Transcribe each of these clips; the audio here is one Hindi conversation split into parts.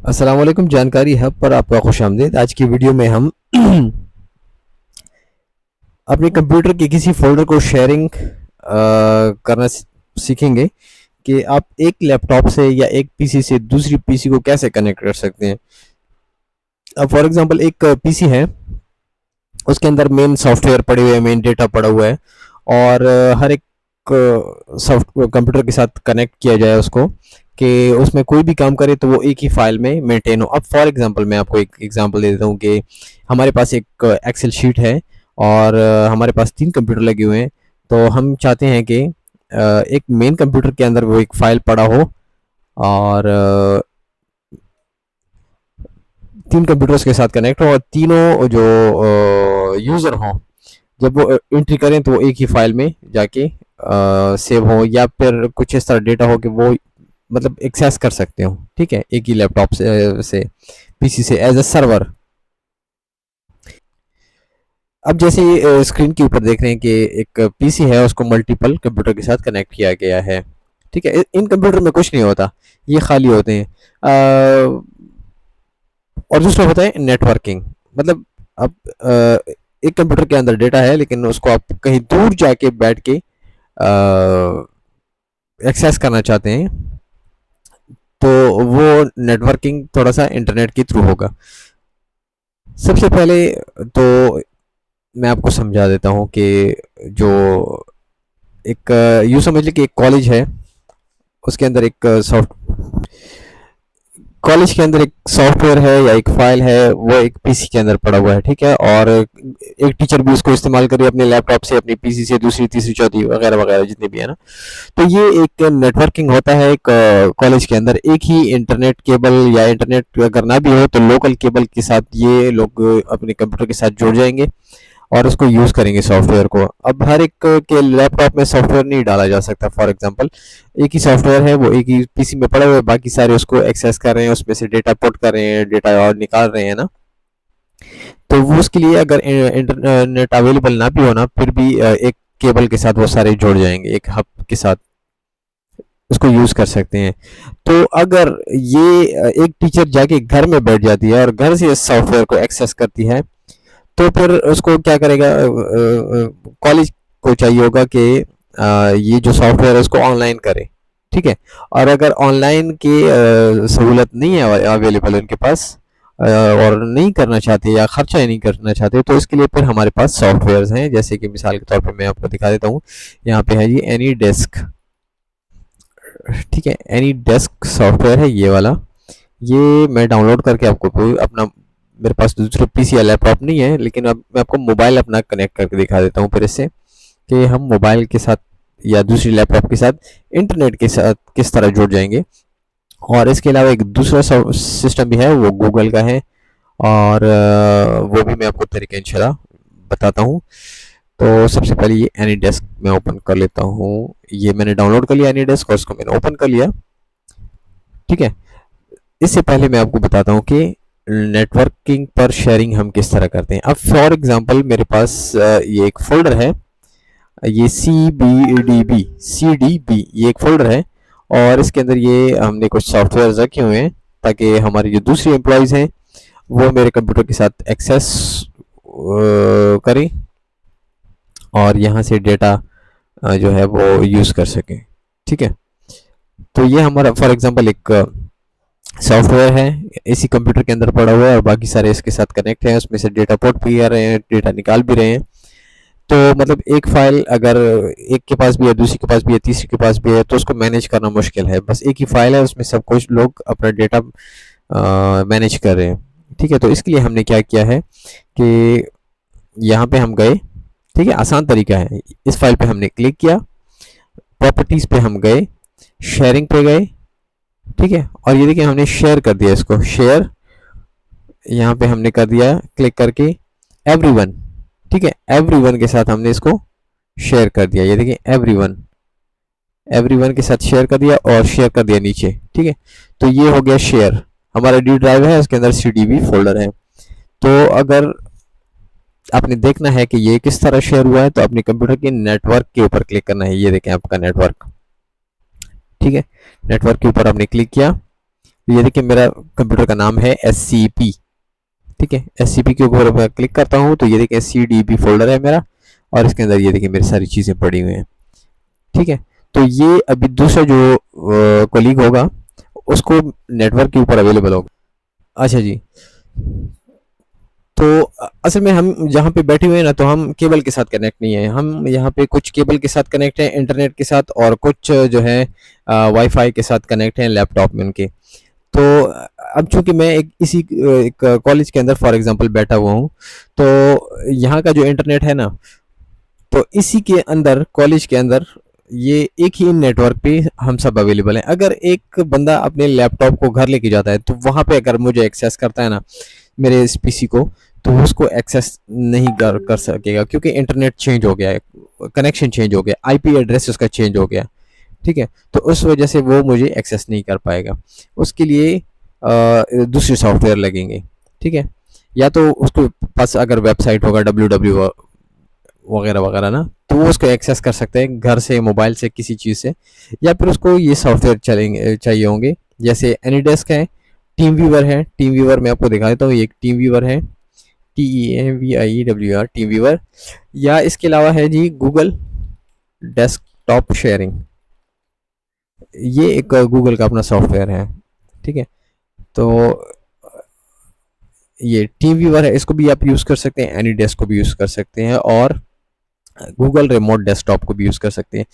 अस्सलाम वालेकुम। जानकारी हब पर आपका खुशामदीद। आज की वीडियो में हम अपने कंप्यूटर के किसी फ़ोल्डर को शेयरिंग करना सीखेंगे कि आप एक लैपटॉप से या एक पीसी से दूसरी पीसी को कैसे कनेक्ट कर सकते हैं। अब फॉर एग्जांपल एक पीसी है, उसके अंदर मेन सॉफ्टवेयर पड़े हुए हैं, मेन डेटा पड़ा हुआ है और हर एक सॉफ्ट कंप्यूटर के साथ कनेक्ट किया जाए उसको कि उसमें कोई भी काम करे तो वो एक ही फाइल में मेंटेन हो। अब फॉर एग्जांपल मैं आपको एक एग्जांपल दे देता हूँ कि हमारे पास एक एक्सेल शीट है और हमारे पास 3 कंप्यूटर लगे हुए हैं। तो हम चाहते हैं कि एक मेन कंप्यूटर के अंदर वो एक फाइल पड़ा हो और 3 कंप्यूटर्स के साथ कनेक्ट हो और तीनों जो यूज़र हों, जब वो एंट्री करें तो वो एक ही फाइल में जाके सेव हो या फिर कुछ इस तरह डेटा हो कि वो मतलब एक्सेस कर सकते हो। ठीक है, एक ही लैपटॉप से पीसी से एज अ सर्वर। अब जैसे स्क्रीन के ऊपर देख रहे हैं कि एक पीसी है, उसको मल्टीपल कंप्यूटर के साथ कनेक्ट किया गया है। ठीक है, इन कंप्यूटर में कुछ नहीं होता, ये खाली होते हैं। और दूसरा होता है नेटवर्किंग। मतलब अब एक कंप्यूटर के अंदर डेटा है लेकिन उसको आप कहीं दूर जाके बैठ के एक्सेस करना चाहते हैं, तो वो नेटवर्किंग थोड़ा सा इंटरनेट के थ्रू होगा। सबसे पहले तो मैं आपको समझा देता हूँ कि जो एक यूँ समझ लीजिए कि एक कॉलेज है, उसके अंदर एक सॉफ्ट कॉलेज के अंदर एक सॉफ्टवेयर है या एक फाइल है, वो एक पीसी के अंदर पड़ा हुआ है। ठीक है, और एक टीचर भी उसको इस्तेमाल करे अपने लैपटॉप से अपनी पीसी से दूसरी तीसरी चौथी वगैरह वगैरह जितने भी है ना। तो ये एक नेटवर्किंग होता है एक कॉलेज के अंदर। एक ही इंटरनेट केबल या इंटरनेट अगर ना भी हो तो लोकल केबल के साथ ये लोग अपने कंप्यूटर के साथ जुड़ जाएंगे और उसको यूज़ करेंगे सॉफ्टवेयर को। अब हर एक के लैपटॉप में सॉफ्टवेयर नहीं डाला जा सकता। फॉर एग्जांपल एक ही सॉफ्टवेयर है, वो एक ही पीसी में पड़े हुए, बाकी सारे उसको एक्सेस कर रहे हैं, उसमें से डेटा पुट कर रहे हैं, डेटा और निकाल रहे हैं ना। तो वो उसके लिए अगर इंटरनेट अवेलेबल ना भी हो ना, फिर भी एक केबल के साथ वो सारे जुड़ जाएंगे, एक हब के साथ उसको यूज़ कर सकते हैं। तो अगर ये एक टीचर जाके घर में बैठ जाती है और घर से इस सॉफ्टवेयर को एक्सेस करती है, तो फिर उसको क्या करेगा, कॉलेज को चाहिए होगा कि ये जो सॉफ्टवेयर है उसको ऑनलाइन करे। ठीक है, और अगर ऑनलाइन की सहूलत नहीं है अवेलेबल उनके पास, और नहीं करना चाहते या खर्चा ही नहीं करना चाहते, तो इसके लिए फिर हमारे पास सॉफ्टवेयर्स हैं। जैसे कि मिसाल के तौर पे मैं आपको दिखा देता हूँ। यहाँ पे है जी एनी डेस्क। ठीक है, एनी डेस्क सॉफ्टवेयर है ये वाला। ये मैं डाउनलोड करके आपको अपना, मेरे पास दूसरा पीसी या लैपटॉप नहीं है, लेकिन अब मैं आपको मोबाइल अपना कनेक्ट करके दिखा देता हूँ फिर इससे कि हम मोबाइल के साथ या दूसरी लैपटॉप के साथ इंटरनेट के साथ किस तरह जुड़ जाएंगे। और इसके अलावा एक दूसरा सिस्टम भी है, वो गूगल का है और वो भी मैं आपको तरीका इंशाल्लाह बताता हूँ। तो सबसे पहले ये एनी डेस्क मैं ओपन कर लेता हूँ। ये मैंने डाउनलोड कर लिया एनी डेस्क और इसको मैंने ओपन कर लिया। ठीक है, इससे पहले मैं आपको बताता हूँ कि नेटवर्किंग पर शेयरिंग हम किस तरह करते हैं। अब फॉर एग्जांपल मेरे पास ये एक फोल्डर है, ये सी डी बी ये एक फोल्डर है और इसके अंदर ये हमने कुछ सॉफ्टवेयर रखे हुए हैं ताकि हमारी जो दूसरी एम्प्लॉयज़ हैं वो मेरे कंप्यूटर के साथ एक्सेस करें और यहाँ से डेटा जो है वो यूज़ कर सकें। ठीक है, तो ये हमारा फॉर एग्जांपल एक सॉफ्टवेयर है, इसी कंप्यूटर के अंदर पड़ा हुआ है और बाकी सारे इसके साथ कनेक्ट हैं, उसमें से डेटा पुट भी कर रहे हैं, डेटा निकाल भी रहे हैं। तो मतलब एक फाइल अगर एक के पास भी है, दूसरी के पास भी है, तीसरी के पास भी है, तो उसको मैनेज करना मुश्किल है। बस एक ही फाइल है, उसमें सब कुछ लोग अपना डेटा मैनेज कर रहे हैं। ठीक है, तो इसके लिए हमने क्या किया है कि यहाँ पे हम गए। ठीक है, आसान तरीका है। इस फाइल पे हमने क्लिक किया, प्रॉपर्टीज़ पे हम गए, शेयरिंग पे गए। ठीक है, और ये देखिए हमने शेयर कर दिया, इसको शेयर यहाँ पे हमने कर दिया क्लिक करके एवरीवन। ठीक है, एवरीवन के साथ हमने इसको शेयर कर दिया। ये देखिए एवरीवन, एवरीवन के साथ शेयर कर दिया और शेयर कर दिया नीचे। ठीक है, तो ये हो गया शेयर। हमारा डी ड्राइव है, उसके अंदर CDB फोल्डर है। तो अगर आपने देखना है कि ये किस तरह शेयर हुआ है तो अपने कंप्यूटर के नेटवर्क के ऊपर क्लिक करना है। ये देखें आपका नेटवर्क। ठीक है, नेटवर्क के ऊपर आपने क्लिक किया ये देखिए मेरा कंप्यूटर का नाम है SCP। ठीक है, SCP के ऊपर मैं क्लिक करता हूँ तो ये देखिए CDB फोल्डर है मेरा, और इसके अंदर ये देखिए मेरी सारी चीज़ें पड़ी हुई हैं। ठीक है, तो ये अभी दूसरा जो कलीग होगा उसको नेटवर्क के ऊपर अवेलेबल होगा। अच्छा जी, तो असल में हम जहाँ पे बैठे हुए हैं ना, तो हम केबल के साथ कनेक्ट नहीं है, हम यहाँ पे कुछ केबल के साथ कनेक्ट है इंटरनेट के साथ, और कुछ जो है वाईफाई के साथ कनेक्ट है लैपटॉप में उनके। तो अब चूंकि मैं एक कॉलेज के अंदर फॉर एग्जांपल बैठा हुआ हूँ, तो यहाँ का जो इंटरनेट है ना, तो इसी के अंदर कॉलेज के अंदर ये एक ही नेटवर्क पे हम सब अवेलेबल हैं। अगर एक बंदा अपने लैपटॉप को घर लेके जाता है तो वहाँ पे अगर मुझे एक्सेस करता है ना मेरे इस पीसी को, तो वो उसको एक्सेस नहीं कर सकेगा, क्योंकि इंटरनेट चेंज हो गया है, कनेक्शन चेंज हो गया, आईपी एड्रेस उसका चेंज हो गया। ठीक है, तो उस वजह से वो मुझे एक्सेस नहीं कर पाएगा। उसके लिए दूसरे सॉफ्टवेयर लगेंगे। ठीक है, या तो उसको पास अगर वेबसाइट होगा www वगैरह वगैरह ना, तो वो उसको एक्सेस कर सकते हैं घर से, मोबाइल से, किसी चीज़ से, या फिर उसको ये सॉफ्टवेयर चलेंगे चाहिए होंगे, जैसे एनीडेस्क है, टीम व्यूवर है। टीम व्यूवर मैं आपको दिखा देता हूँ, ये एक टीम व्यूवर है, TEAMVIEWR टीम व्यूवर। या इसके अलावा है जी गूगल डेस्कटॉप शेयरिंग, ये एक गूगल का अपना सॉफ्टवेयर है। ठीक है, तो ये टीम व्यूवर है, इसको भी आप यूज़ कर सकते हैं, एनी डेस्क को भी यूज़ कर सकते हैं, और गूगल रिमोट डेस्कटॉप को भी यूज़ कर सकते हैं,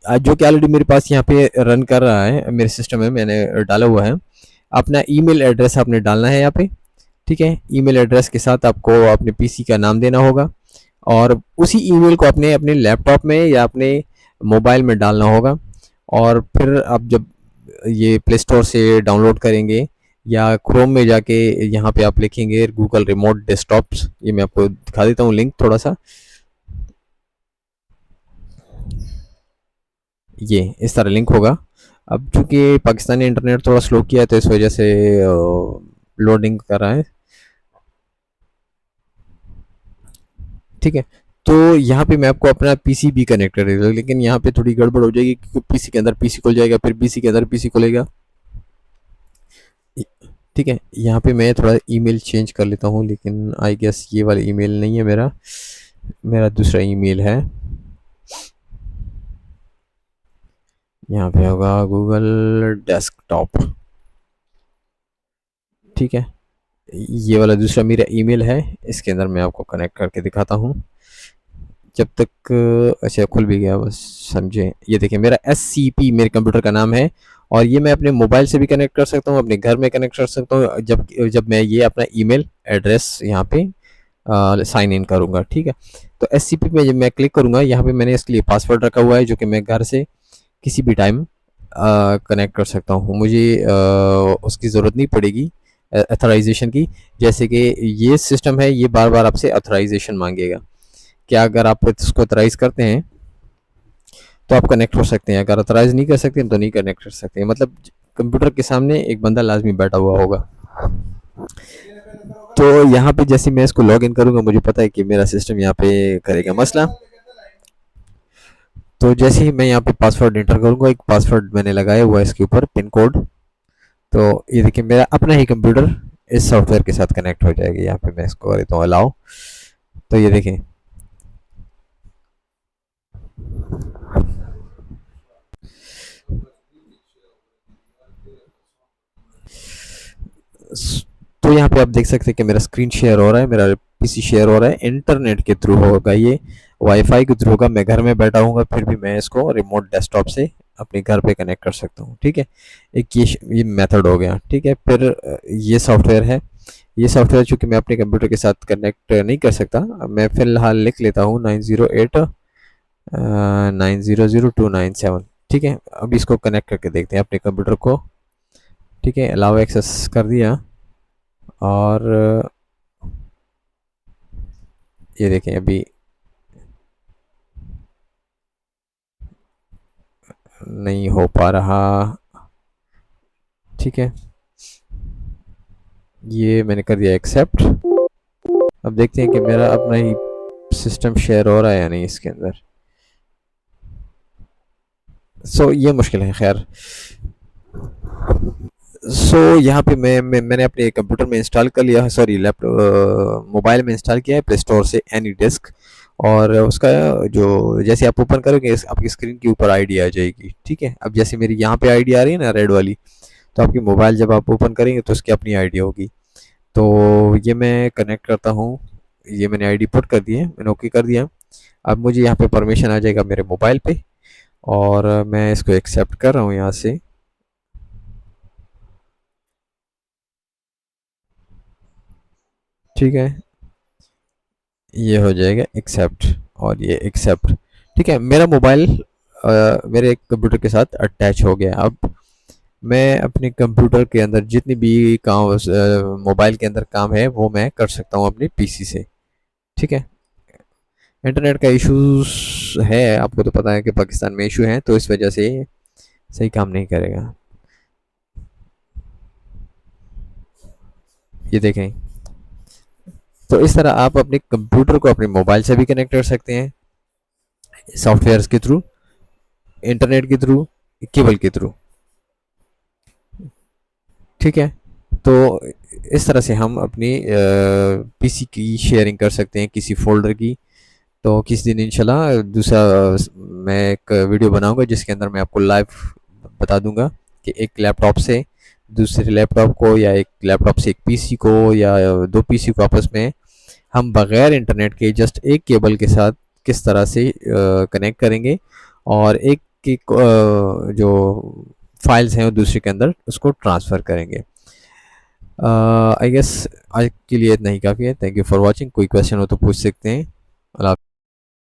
जो कि ऑलरेडी मेरे पास यहाँ पे रन कर रहा है, मेरे सिस्टम में मैंने डाला हुआ है। अपना ईमेल एड्रेस आपने डालना है यहाँ पे। ठीक है, ईमेल एड्रेस के साथ आपको अपने पीसी का नाम देना होगा, और उसी ईमेल को अपने अपने लैपटॉप में या अपने मोबाइल में डालना होगा। और फिर आप जब ये प्ले स्टोर से डाउनलोड करेंगे, या क्रोम में जाके यहाँ पे आप लिखेंगे गूगल रिमोट डेस्कटॉप्स, ये मैं आपको दिखा देता हूँ लिंक थोड़ा सा। ये इस तरह लिंक होगा। अब चूंकि पाकिस्तानी इंटरनेट थोड़ा स्लो किया है, तो इस वजह से लोडिंग कर रहा है। ठीक है, तो यहाँ पे मैं आपको अपना पीसी भी कनेक्ट कर देता हूँ, लेकिन यहाँ पे थोड़ी गड़बड़ हो जाएगी, क्योंकि पीसी के अंदर पीसी खुल जाएगा, फिर पीसी के अंदर पीसी खुलेगा। ठीक है, यहाँ पे मैं थोड़ा ईमेल चेंज कर लेता हूँ, लेकिन आई गेस ये वाला ईमेल नहीं है मेरा, मेरा दूसरा ईमेल है। यहाँ पे होगा गूगल डेस्कटॉप। ठीक है, ये वाला दूसरा मेरा ईमेल है, इसके अंदर मैं आपको कनेक्ट करके दिखाता हूँ। जब तक अच्छा खुल भी गया, बस समझे। ये देखिए मेरा SCP मेरे कंप्यूटर का नाम है, और ये मैं अपने मोबाइल से भी कनेक्ट कर सकता हूँ, अपने घर में कनेक्ट कर सकता हूँ, जब जब मैं ये अपना ईमेल एड्रेस यहाँ पे साइन इन करूँगा। ठीक है, तो SCP में जब मैं क्लिक करूँगा, यहाँ पे मैंने इसके लिए पासवर्ड रखा हुआ है, जो कि मैं घर से किसी भी टाइम कनेक्ट कर सकता हूँ, मुझे उसकी ज़रूरत नहीं पड़ेगी अथोराइजेशन की। जैसे कि ये सिस्टम है, ये बार बार आपसे अथोराइजेशन मांगेगा, क्या अगर आप इसको अथोराइज करते हैं तो आप कनेक्ट हो सकते हैं, अगर अथोराइज नहीं कर सकते हैं तो नहीं कनेक्ट कर सकते हैं। मतलब कंप्यूटर के सामने एक बंदा लाजमी बैठा हुआ होगा। तो यहाँ पे जैसे मैं इसको लॉग इन करूँगा, मुझे पता है कि मेरा सिस्टम यहाँ पे करेगा मसला। तो जैसे ही मैं यहाँ पे पासवर्ड एंटर करूँगा, एक पासवर्ड मैंने लगाया हुआ है इसके ऊपर, पिन कोड, तो ये देखिए मेरा अपना ही कंप्यूटर इस सॉफ्टवेयर के साथ कनेक्ट हो जाएगा। यहाँ पे मैं इसको कर देता हूँ अलाउ, तो ये देखें तो यहाँ पे आप देख सकते हैं कि मेरा स्क्रीन शेयर हो रहा है, मेरा पीसी शेयर हो रहा है, इंटरनेट के थ्रू होगा, ये वाईफाई के थ्रू होगा। मैं घर में बैठा हूँ, फिर भी मैं इसको रिमोट डेस्कटॉप से अपने घर पे कनेक्ट कर सकता हूँ। ठीक है, एक ये मेथड हो गया। ठीक है, फिर ये सॉफ्टवेयर है, ये सॉफ्टवेयर चूँकि मैं अपने कंप्यूटर के साथ कनेक्ट नहीं कर सकता, मैं फ़िलहाल लिख लेता हूँ 908 900 297। ठीक है, अब इसको कनेक्ट करके देखते हैं अपने कंप्यूटर को। ठीक है, अलाउ एक्सेस कर दिया, और ये देखें अभी नहीं हो पा रहा। ठीक है, ये मैंने कर दिया एक्सेप्ट। अब देखते हैं कि मेरा अपना ही सिस्टम शेयर हो रहा है या नहीं इसके अंदर। ये मुश्किल है, खैर। सो यहाँ पे मैंने अपने कंप्यूटर में इंस्टॉल कर लिया है, सॉरी लैपटॉप मोबाइल में इंस्टॉल किया है प्ले स्टोर से एनी डिस्क। और उसका जो जैसे आप ओपन करोगे आपकी स्क्रीन के ऊपर आईडी आ जाएगी। ठीक है, अब जैसे मेरी यहाँ पे आईडी आ रही है ना रेड वाली, तो आपकी मोबाइल जब आप ओपन करेंगे तो उसकी अपनी आईडी होगी। तो ये मैं कनेक्ट करता हूँ, ये मैंने आईडी पुट कर दी है, मैंने ओके कर दिया। अब मुझे यहाँ पे परमिशन आ जाएगा मेरे मोबाइल पे, और मैं इसको एक्सेप्ट कर रहा हूँ यहाँ से। ठीक है, ये हो जाएगा एक्सेप्ट, और ये एक्सेप्ट। ठीक है, मेरा मोबाइल मेरे कंप्यूटर के साथ अटैच हो गया। अब मैं अपने कंप्यूटर के अंदर जितनी भी काम मोबाइल के अंदर काम है वो मैं कर सकता हूँ अपनी पीसी से। ठीक है, इंटरनेट का इश्यूज है, आपको तो पता है कि पाकिस्तान में इशू है, तो इस वजह से ये सही काम नहीं करेगा। ये देखें, तो इस तरह आप अपने कंप्यूटर को अपने मोबाइल से भी कनेक्ट कर सकते हैं, सॉफ्टवेयर्स के थ्रू, इंटरनेट के थ्रू, केबल के थ्रू। ठीक है, तो इस तरह से हम अपनी पीसी की शेयरिंग कर सकते हैं किसी फोल्डर की। तो किसी दिन इंशाल्लाह दूसरा मैं एक वीडियो बनाऊंगा जिसके अंदर मैं आपको लाइव बता दूंगा कि एक लैपटॉप से दूसरे लैपटॉप को, या एक लैपटॉप से एक पीसी को, या दो पीसी को आपस में हम बगैर इंटरनेट के जस्ट एक केबल के साथ किस तरह से कनेक्ट करेंगे, और एक जो फाइल्स हैं वो दूसरे के अंदर उसको ट्रांसफ़र करेंगे। आई गेस आज के लिए इतना ही काफ़ी है। Thank you for watching. कोई क्वेश्चन हो तो पूछ सकते हैं। अल्लाह।